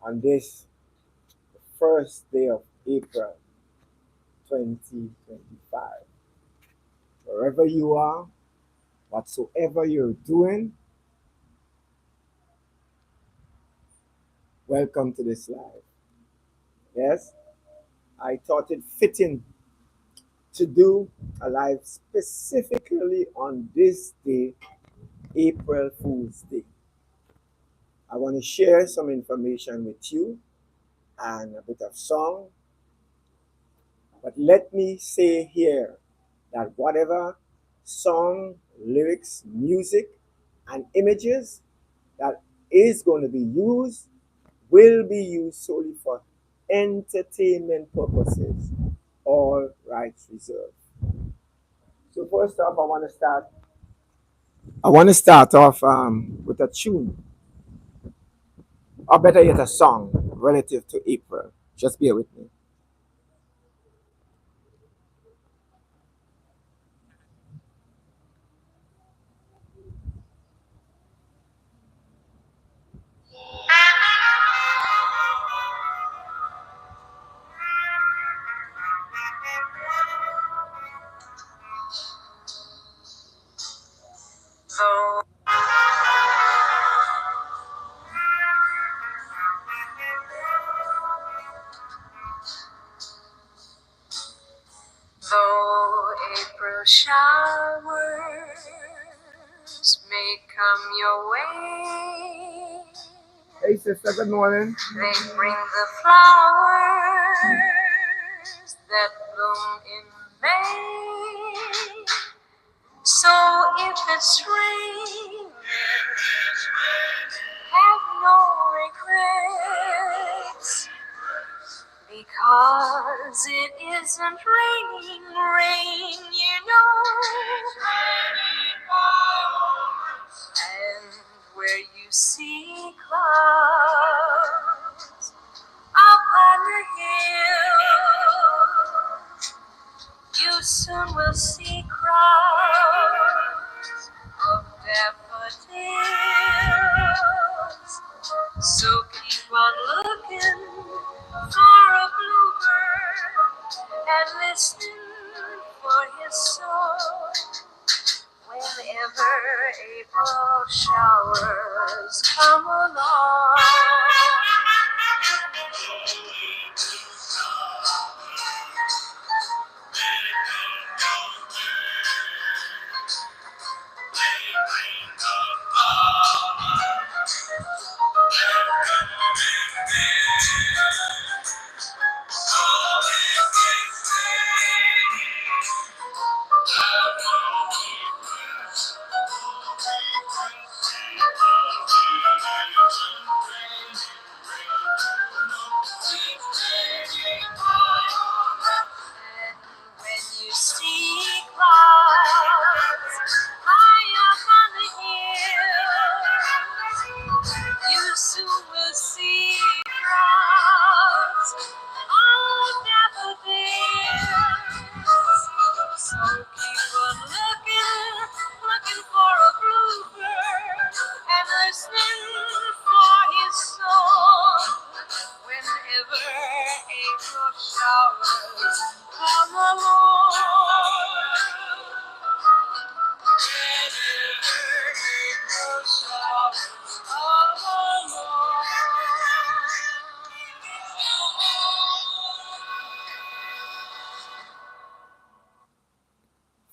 on this first day of April 2025. Wherever you are, whatsoever you're doing, welcome to this live. Yes, I thought it fitting to do a live specifically on this day, April Fool's Day. I want to share some information with you and a bit of song. But let me say here that whatever song, lyrics, music, and images that is going to be used will be used solely for entertainment purposes, all rights reserved. So first off, I want to start off with a tune, or better yet, a song relative to April. Just bear with me. Though April showers may come your way, hey sister, good morning. They bring the flowers that bloom in May. So if it's raining, have no regrets. Because it isn't raining rain, you know. And where you see clouds up on the hill, you soon will see crowds of daffodils. So keep on looking for a bluebird and listening for his song whenever April showers come along. When you see clouds high up on the hill, you soon will see crowds of daffodils. So keep on looking for a bluebird and listening for his song whenever April showers come along. Whenever April showers come along.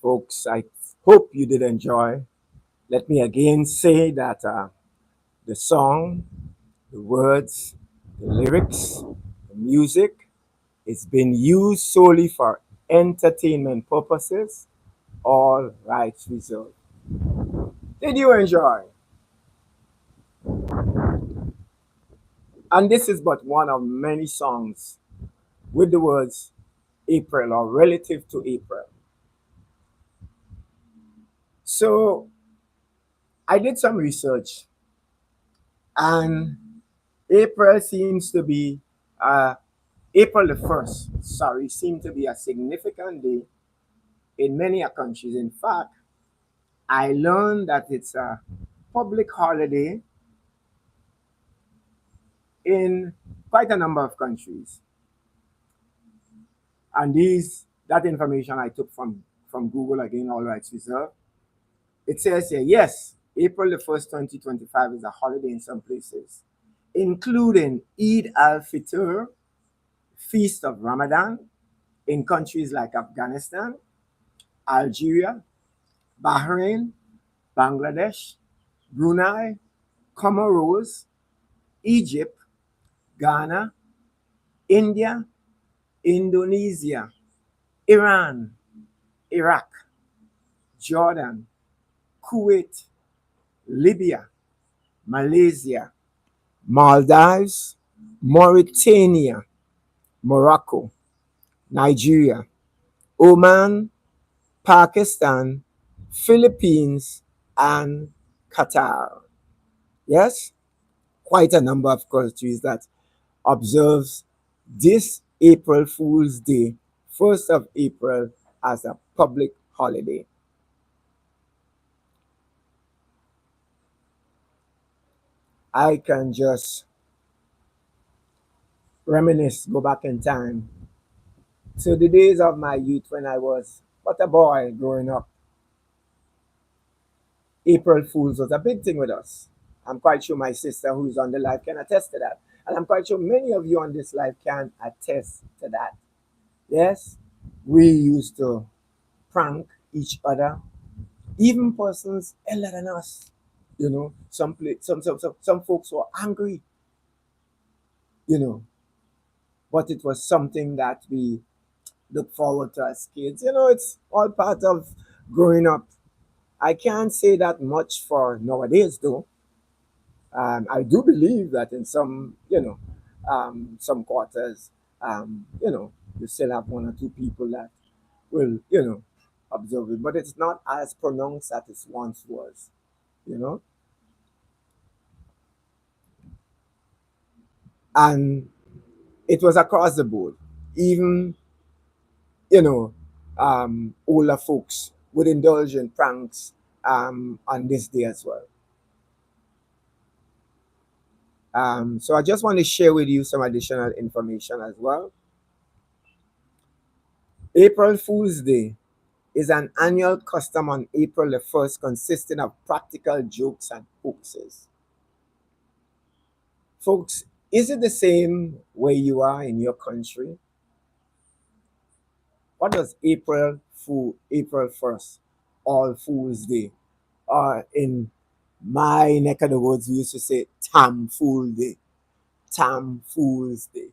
Folks, I hope you did enjoy. Let me again say that the song, the words, the lyrics, the music, it's been used solely for entertainment purposes, all rights reserved. Did you enjoy? And this is but one of many songs with the words April or relative to April. So I did some research, and April seems to be April the 1st, sorry, seemed to be a significant day in many countries. In fact, I learned that it's a public holiday in quite a number of countries. And that information I took from Google again, all rights reserved. It says here, yes, April the 1st, 2025 is a holiday in some places, including Eid al-Fitr, Feast of Ramadan, in countries like Afghanistan, Algeria, Bahrain, Bangladesh, Brunei, Comoros, Egypt, Ghana, India, Indonesia, Iran, Iraq, Jordan, Kuwait, Libya, Malaysia, Maldives, Mauritania, Morocco, Nigeria, Oman, Pakistan, Philippines, and Qatar. Yes, quite a number of countries that observes this April Fool's Day, 1st of April, as a public holiday. I can just reminisce, go back in time to the days of my youth when I was but a boy growing up. April Fools was a big thing with us. I'm quite sure my sister who's on the live can attest to that. And I'm quite sure many of you on this live can attest to that. Yes, we used to prank each other, even persons elder than us. You know, some folks were angry, you know, but it was something that we look forward to as kids. You know, it's all part of growing up. I can't say that much for nowadays, though. I do believe that in some quarters, you still have one or two people that will, observe it, but it's not as pronounced as it once was, you know. And it was across the board. Even, you know, older folks would indulge in pranks on this day as well. So I just want to share with you some additional information as well. April Fool's Day is an annual custom on April the 1st consisting of practical jokes and hoaxes. Folks, is it the same where you are in your country? What does April 1st, All Fool's Day, or in my neck of the woods, we used to say Tam Fool Day, Tam Fool's Day,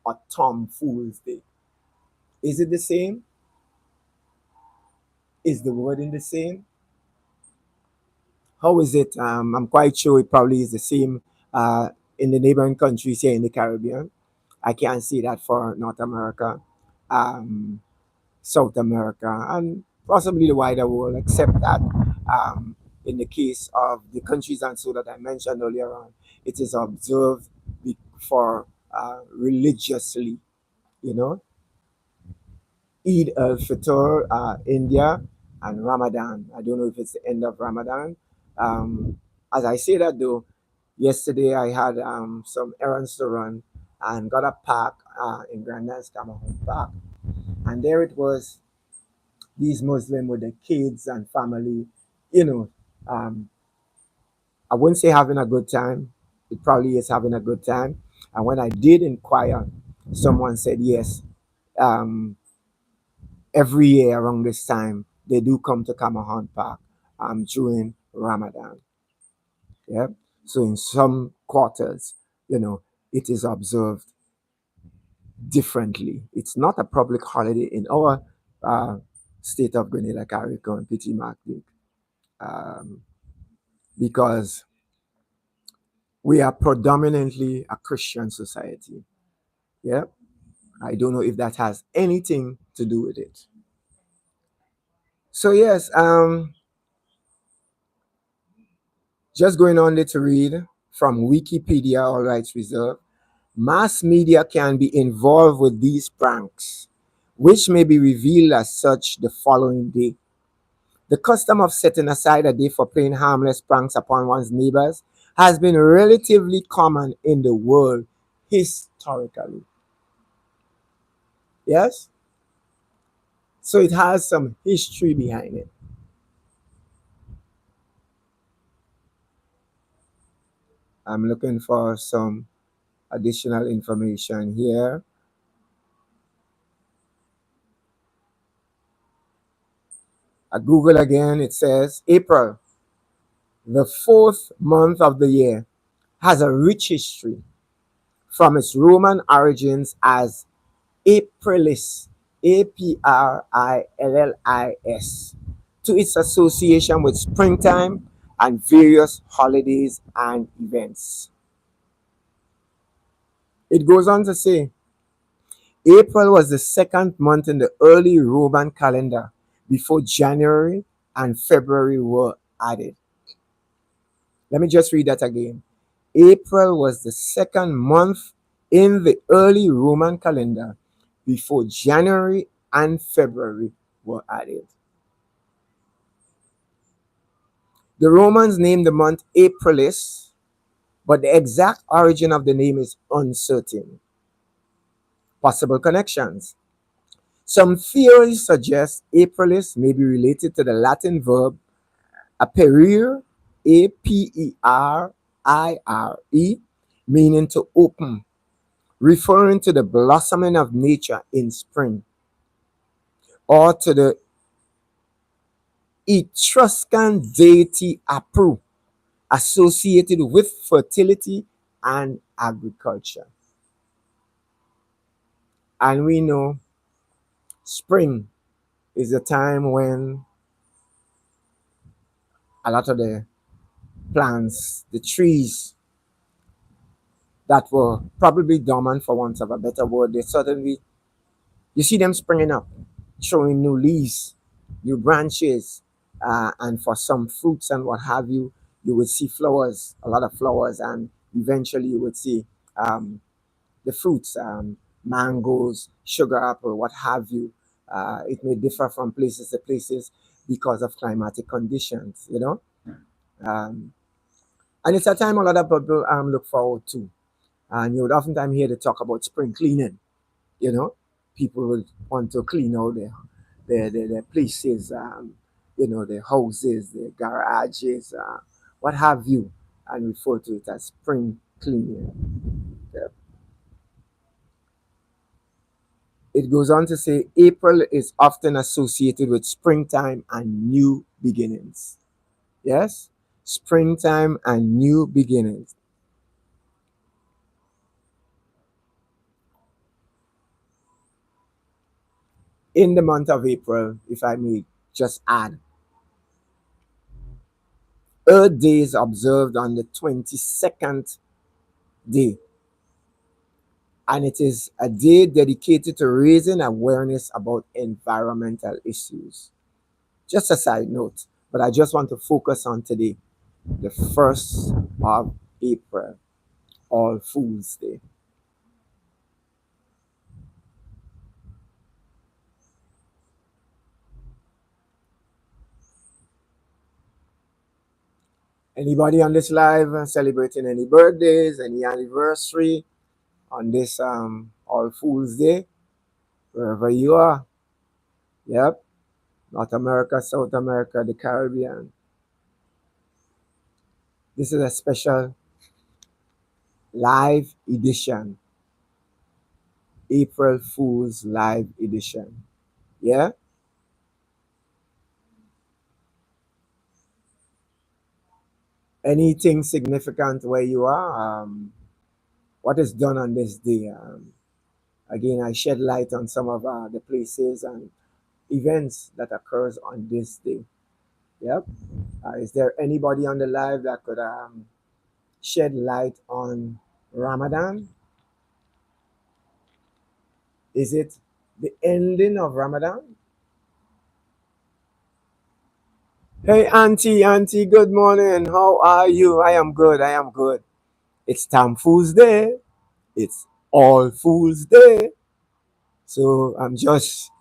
or Tom Fool's Day. Is it the same? Is the wording the same? How is it? I'm quite sure it probably is the same in the neighboring countries here in the Caribbean. I can't see that for North America, um, South America, and possibly the wider world, except that in the case of the countries and so that I mentioned earlier on, it is observed for religiously, you know. Eid al-Fitr, India, and Ramadan. I don't know if it's the end of Ramadan. Um, as I say that though, yesterday I had some errands to run and got a park in Grandad's Camahome Park. And there it was, these Muslim with the kids and family, you know, um, I wouldn't say having a good time. It probably is having a good time. And when I did inquire, someone said yes. Um, every year around this time, they do come to Kamahan Park during Ramadan. Yeah. So in some quarters, you know, it is observed differently. It's not a public holiday in our uh, state of Grenada, Carriacou, Petit Martinique, um, because we are predominantly a Christian society. Yeah. I don't know if that has anything to do with it. So yes, just going on there to read from Wikipedia, all rights reserved. Mass media can be involved with these pranks, which may be revealed as such the following day. The custom of setting aside a day for playing harmless pranks upon one's neighbors has been relatively common in the world historically. Yes? So it has some history behind it. I'm looking for some additional information here. At Google again, it says April, the fourth month of the year, has a rich history from its Roman origins as Aprilis, Aprillis, to its association with springtime and various holidays and events. It goes on to say April was the second month in the early Roman calendar before January and February were added. Let me just read that again. April was the second month in the early Roman calendar before January and February were added. The Romans named the month Aprilis, but the exact origin of the name is uncertain. Possible connections. Some theories suggest Aprilis may be related to the Latin verb aperire, Aperire, meaning to open, referring to the blossoming of nature in spring, or to the Etruscan deity Apru, associated with fertility and agriculture. And we know spring is a time when a lot of the plants, the trees that were probably dormant for want of a better word, they suddenly, you see them springing up, showing new leaves, new branches, and for some fruits and what have you, you would see flowers, a lot of flowers, and eventually you would see um, the fruits, mangoes, sugar apple, what have you. It may differ from places to places because of climatic conditions, you know. Um, and it's a time a lot of people look forward to. And you would oftentimes hear the talk about spring cleaning, you know. People will want to clean out their places, you know, their houses, their garages, what have you, and refer to it as spring cleaning. Yeah. It goes on to say April is often associated with springtime and new beginnings. Yes? Springtime and new beginnings. In the month of April, if I may just add, Earth Day is observed on the 22nd day, and it is a day dedicated to raising awareness about environmental issues. Just a side note, but I just want to focus on today, the 1st of April, All Fools Day. Anybody on this live celebrating any birthdays, any anniversary on this All Fools Day, wherever you are? Yep, North America, South America, the Caribbean. This is a special live edition, April Fool's live edition. Yeah? Anything significant where you are? What is done on this day? Again, I shed light on some of the places and events that occurs on this day. Yep. Is there anybody on the live that could shed light on Ramadan? Is it the ending of Ramadan? Hey, Auntie, good morning. How are you? I am good. I am good. It's Tam Fool's Day. It's All Fool's Day. So I'm just,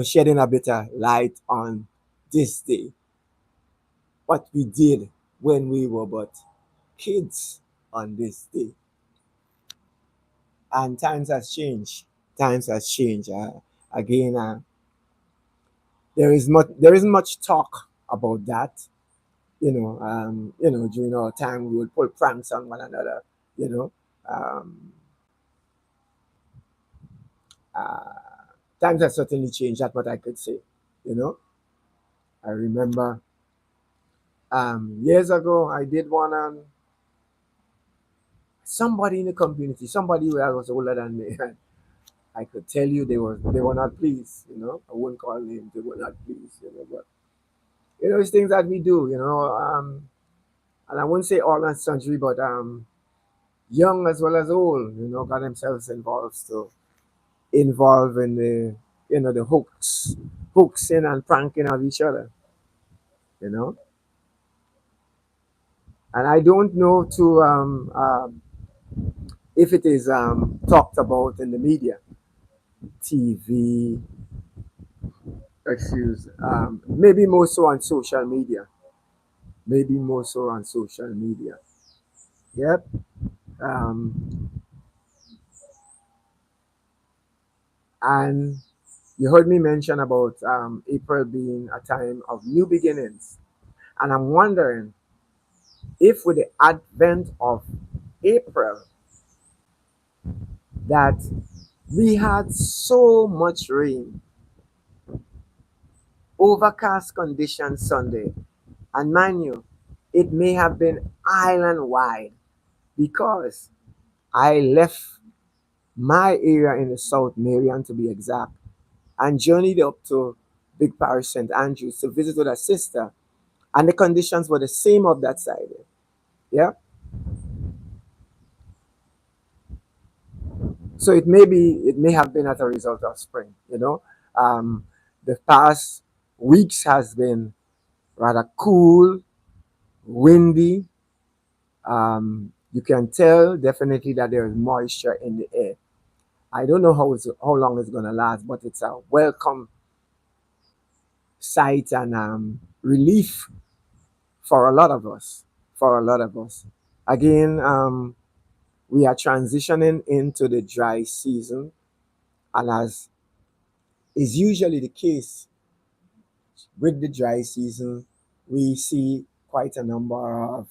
shedding a bit of light on this day. What we did when we were but kids on this day. And times has changed. Times has changed. Again, there isn't much talk about that. During our time we would pull pranks on one another. You know, um, uh, times have certainly changed. That's what I could say. You know, I remember years ago I did one on somebody in the community, somebody who was older than me. I could tell you they were not pleased. I wouldn't call names. They were not pleased. But it's things that we do. And I wouldn't say all and sundry, but young as well as old. Got themselves involved in the hooks in and pranking of each other. You know, and I don't know if it is talked about in the media, TV, excuse, maybe more so on social media. Maybe more so on social media. Yep. Um, and you heard me mention about April being a time of new beginnings. And I'm wondering if, with the advent of April, that we had so much rain, overcast conditions Sunday, and mind you, it may have been island wide because I left my area in the South, Marion to be exact, and journeyed up to Big Parish St. Andrews to visit with a sister, and the conditions were the same of that side. Yeah, so it may have been as a result of spring. Um, the past weeks has been rather cool, windy. You can tell definitely that there is moisture in the air. I don't know how long it's gonna last, but it's a welcome sight and relief for a lot of us. For a lot of us. Again, we are transitioning into the dry season, and as is usually the case with the dry season, we see quite a number of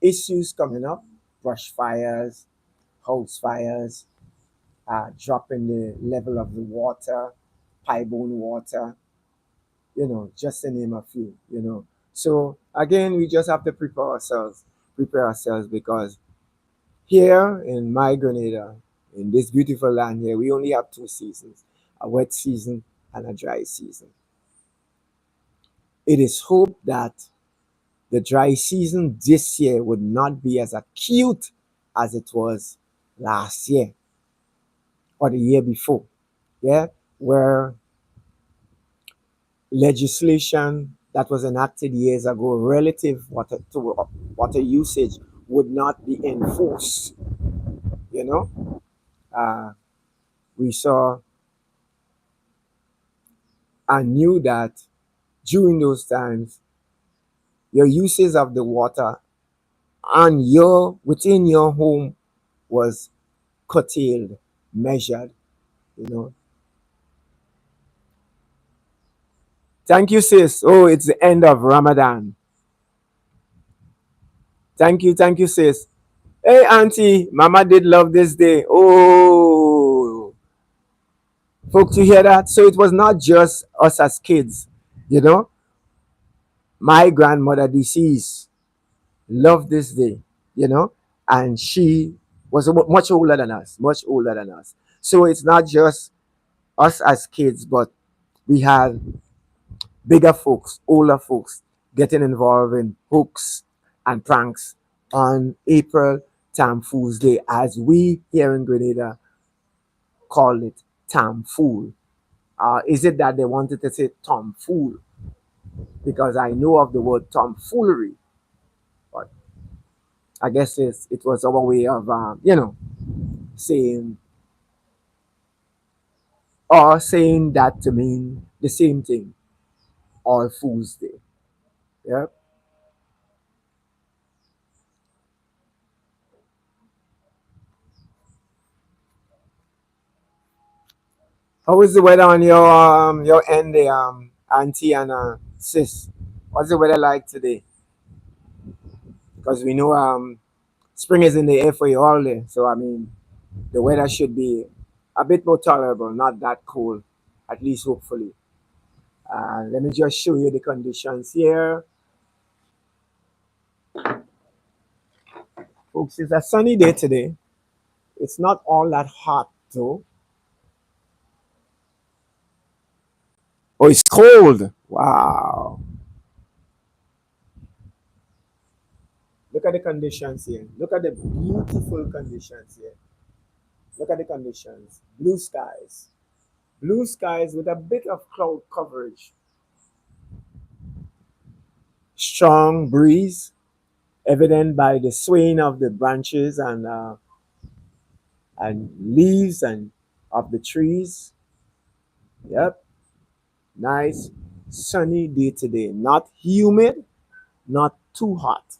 issues coming up: brush fires, house fires, dropping the level of the water, pipe-borne water, just to name a few. So again, we just have to prepare ourselves because here in my Grenada, in this beautiful land here, we only have two seasons: a wet season and a dry season. It is hoped that the dry season this year would not be as acute as it was last year or the year before. Yeah, where legislation that was enacted years ago relative water usage would not be enforced. You know, uh, we saw and knew that during those times, your usage of the water and your within your home was curtailed, measured. You know, thank you, sis. Oh, it's the end of Ramadan. Thank you, sis. Hey, auntie, Mama did love this day. Oh, folks, you hear that? So it was not just us as kids. You know, my grandmother deceased loved this day. You know, and she was much older than us, much older than us. So it's not just us as kids, but we had bigger folks, older folks getting involved in hooks and pranks on April Tam Fool's Day, as we here in Grenada call it Tam Fool. Is it that they wanted to say Tom Fool? Because I know of the word tomfoolery, but I guess it was our way of, saying saying that to mean the same thing, All Fool's Day. Yeah. How is the weather on your end there, auntie and sis? What's the weather like today? Because we know spring is in the air for you all day. So I mean the weather should be a bit more tolerable, not that cold, at least hopefully. Let me just show you the conditions here. Folks, it's a sunny day today. It's not all that hot though. Oh, it's cold. Wow. Look at the conditions here. Look at the beautiful conditions here. Look at the conditions. Blue skies. Blue skies with a bit of cloud coverage. Strong breeze, evident by the swaying of the branches and leaves and of the trees. Yep. Nice sunny day today. Not humid, not too hot.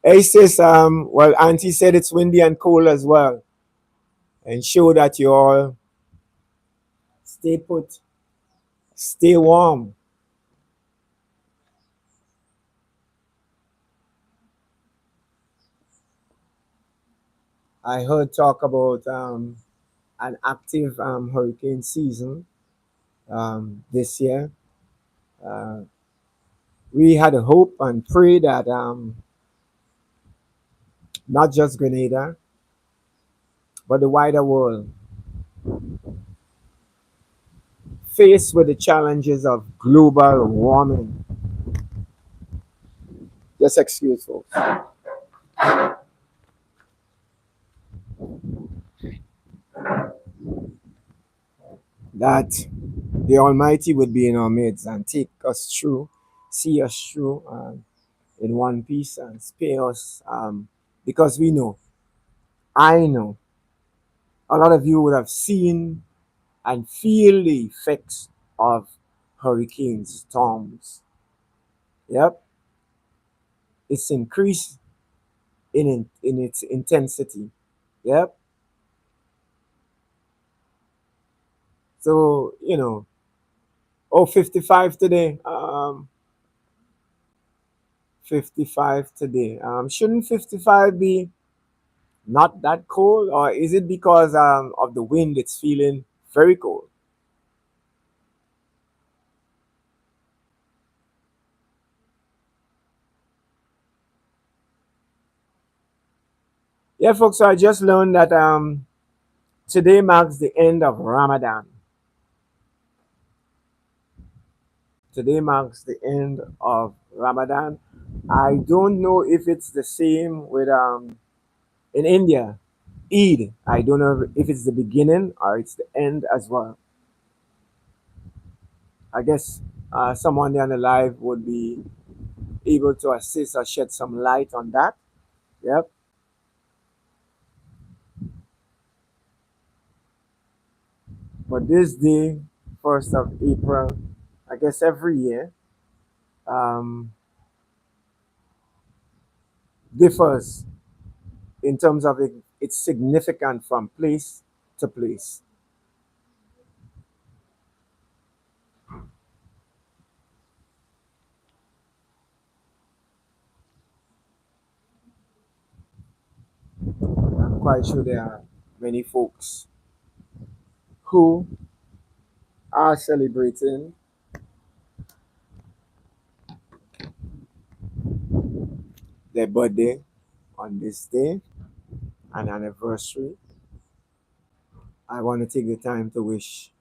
Hey sis, well Auntie said it's windy and cold as well. And show that you all stay put, stay warm. I heard talk about an active hurricane season this year. Uh, we had a hope and pray that not just Grenada, but the wider world, faced with the challenges of global warming, just excuse folks, that the Almighty would be in our midst and take us through, see us through in one piece and spare us, because we know, I know, a lot of you would have seen and feel the effects of hurricane storms. Yep, it's increased in its intensity. Yep. So, oh, 55 today. 55 today. Shouldn't 55 be not that cold, or is it because of the wind it's feeling very cold? Yeah, folks, so I just learned that today marks the end of Ramadan. Today marks the end of Ramadan. I don't know if it's the same with in India, Eid. I don't know if it's the beginning or it's the end as well. I guess someone there on the live would be able to assist or shed some light on that. Yep. But this day, 1st of April, I guess every year, um, differs in terms of its significance from place to place. I'm quite sure there are many folks who are celebrating their birthday on this day, an anniversary. I want to take the time to wish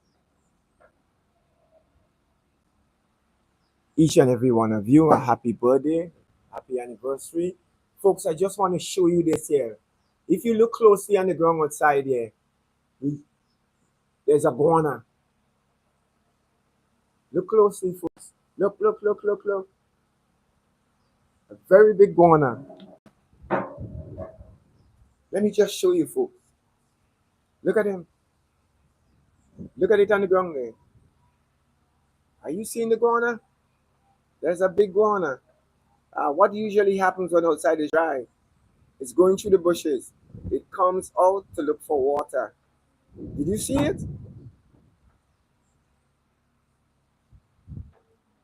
each and every one of you a happy birthday, happy anniversary. Folks, I just want to show you this here. If you look closely on the ground outside here, there's a guana. Look closely, folks. Look, look, look, look, look. A very big guana. Let me just show you, folks. Look at him. Look at it on the ground there. Are you seeing the guana? There's a big guana. What usually happens when outside is dry? It's going through the bushes. It comes out to look for water. Did you see it?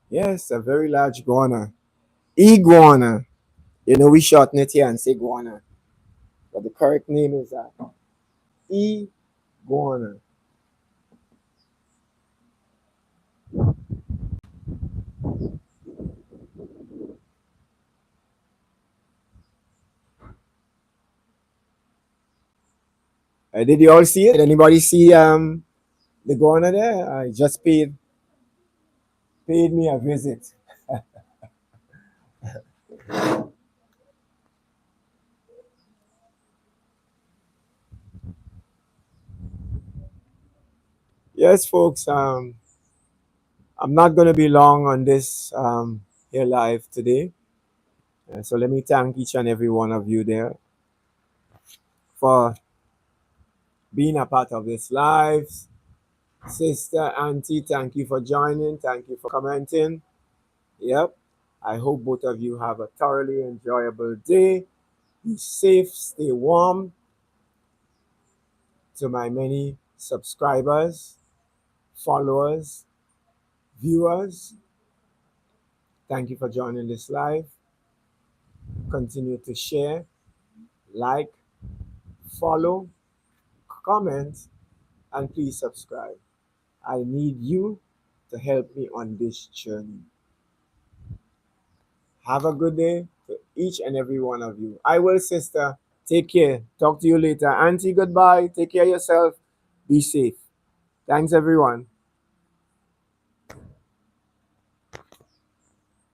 Yes, a very large iguana. Iguana. You know, we shorten it here and say iguana. But the correct name is iguana. Did you all see it? Did anybody see the iguana there? I just paid me a visit. Yes, folks. I'm not going to be long on this here live today. So let me thank each and every one of you there for being a part of this live. Sister, Auntie, thank you for joining. Thank you for commenting. Yep. I hope both of you have a thoroughly enjoyable day. Be safe, stay warm. To my many subscribers, followers, viewers, thank you for joining this live. Continue to share, like, follow, comment, and please subscribe. I need you to help me on this journey. Have a good day to each and every one of you. I will, sister. Take care. Talk to you later. Auntie, goodbye. Take care of yourself. Be safe. Thanks, everyone.